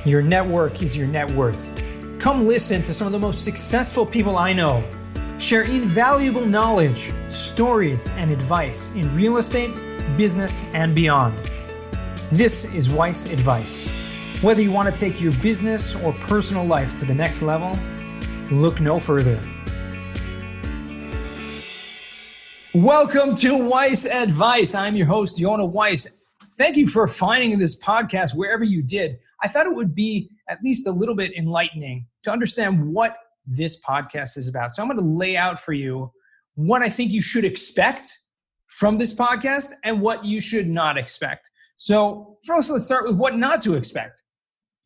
Your network is your net worth. Come listen to some of the most successful people I know share invaluable knowledge, stories, and advice in real estate, business, and beyond. This is Weiss Advice. Whether you want to take your business or personal life to the next level, look no further. Welcome to Weiss Advice. I'm your host, Yonah Weiss. Thank you for finding this podcast wherever you did. I thought it would be at least a little bit enlightening to understand what this podcast is about. So I'm going to lay out for you what I think you should expect from this podcast and what you should not expect. So first, let's start with what not to expect.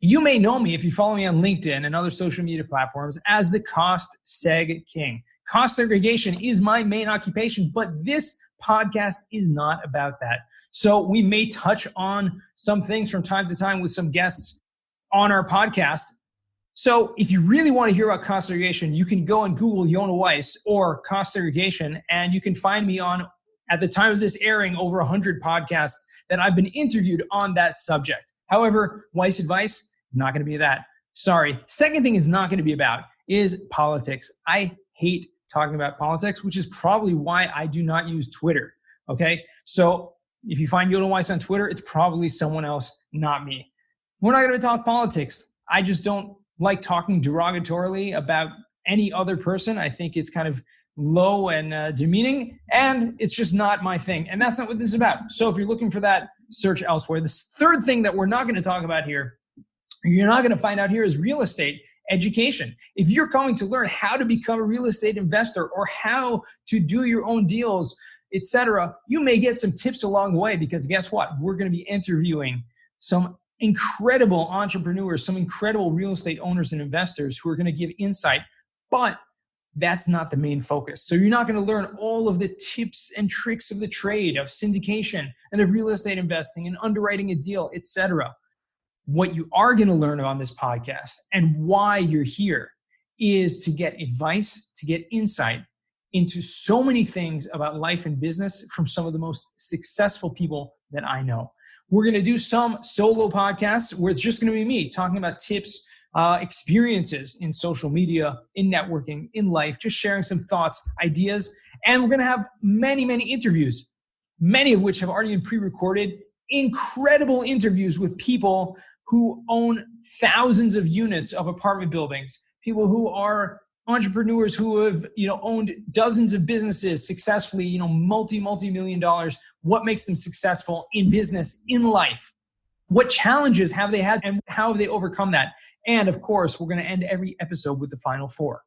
You may know me if you follow me on LinkedIn and other social media platforms as the cost seg king. Cost segregation is my main occupation, but this podcast is not about that. So we may touch on some things from time to time with some guests on our podcast. So if you really want to hear about cost segregation, you can go and Google Yonah Weiss or cost segregation, and you can find me on, at the time of this airing, over 100 podcasts that I've been interviewed on that subject. However, Weiss Advice, not going to be that. Sorry. Second thing is not going to be about is politics. I hate talking about politics, which is probably why I do not use Twitter. Okay. So if you find Yonah Weiss on Twitter, it's probably someone else, not me. We're not going to talk politics. I just don't like talking derogatorily about any other person. I think it's kind of low and demeaning, and it's just not my thing. And that's not what this is about. So if you're looking for that, search elsewhere. The third thing that we're not going to talk about here, you're not going to find out here, is real estate education. If you're coming to learn how to become a real estate investor or how to do your own deals, etc., you may get some tips along the way, because guess what? We're going to be interviewing some incredible entrepreneurs, some incredible real estate owners and investors who are going to give insight, but that's not the main focus. So you're not going to learn all of the tips and tricks of the trade, of syndication and of real estate investing and underwriting a deal, etc. What you are going to learn on this podcast and why you're here is to get advice, to get insight into so many things about life and business from some of the most successful people that I know. We're going to do some solo podcasts where it's just going to be me talking about tips, experiences in social media, in networking, in life, just sharing some thoughts, ideas. And we're going to have many, many interviews, many of which have already been pre-recorded, incredible interviews with people who own thousands of units of apartment buildings, people who are entrepreneurs who have, owned dozens of businesses successfully, multi-million dollars. What makes them successful in business, in life? What challenges have they had and how have they overcome that? And of course, we're going to end every episode with the final four.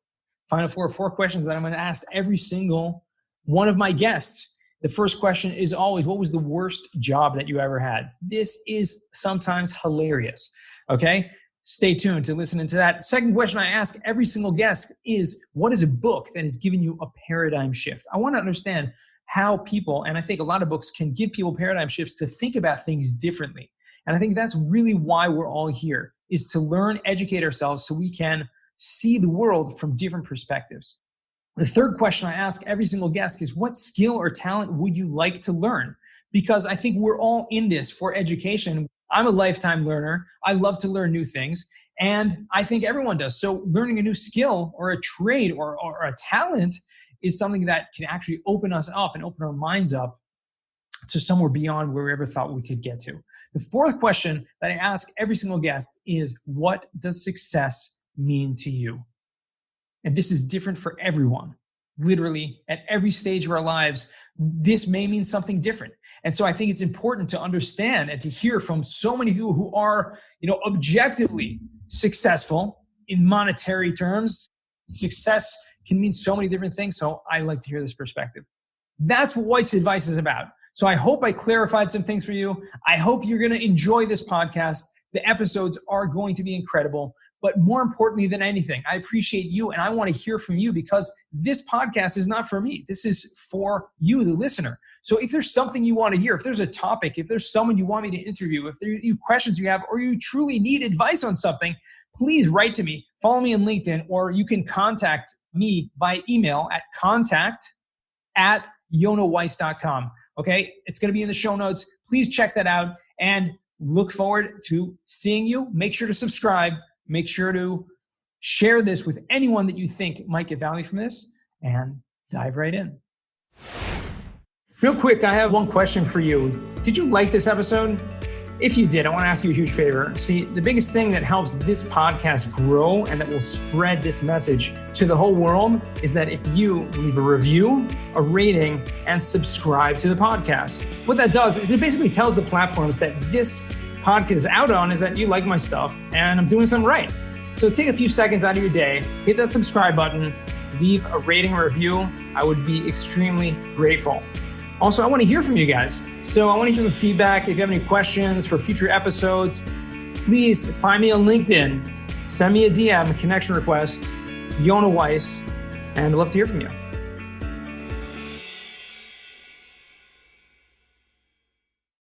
Final four questions that I'm going to ask every single one of my guests. The first question is always, what was the worst job that you ever had? This is sometimes hilarious. Okay. Stay tuned to listen to that. Second question I ask every single guest is, what is a book that has given you a paradigm shift? I want to understand how people, and I think a lot of books can give people paradigm shifts to think about things differently. And I think that's really why we're all here, is to learn, educate ourselves so we can see the world from different perspectives. The third question I ask every single guest is, what skill or talent would you like to learn? Because I think we're all in this for education. I'm a lifetime learner. I love to learn new things, and I think everyone does. So learning a new skill or a trade or a talent is something that can actually open us up and open our minds up to somewhere beyond where we ever thought we could get to. The fourth question that I ask every single guest is, what does success mean to you? And this is different for everyone. Literally, at every stage of our lives, this may mean something different. And so I think it's important to understand and to hear from so many people who are, objectively successful in monetary terms. Success can mean so many different things. So I like to hear this perspective. That's what Weiss Advice is about. So I hope I clarified some things for you. I hope you're going to enjoy this podcast. The episodes are going to be incredible. But more importantly than anything, I appreciate you, and I want to hear from you, because this podcast is not for me. This is for you, the listener. So if there's something you want to hear, if there's a topic, if there's someone you want me to interview, if there are questions you have, or you truly need advice on something, please write to me. Follow me on LinkedIn, or you can contact me by email at contact@yonahweiss.com. Okay? It's going to be in the show notes. Please check that out. And look forward to seeing you. Make sure to subscribe. Make sure to share this with anyone that you think might get value from this, and dive right in. Real quick, I have one question for you. Did you like this episode? If you did, I want to ask you a huge favor. See, the biggest thing that helps this podcast grow and that will spread this message to the whole world is that if you leave a review, a rating, and subscribe to the podcast. What that does is it basically tells the platforms that this podcast is out on is that you like my stuff and I'm doing something right. So take a few seconds out of your day, hit that subscribe button, leave a rating or review. I would be extremely grateful. Also, I want to hear from you guys. So I want to hear some feedback. If you have any questions for future episodes, please find me on LinkedIn. Send me a DM, a connection request, Yonah Weiss, and I'd love to hear from you.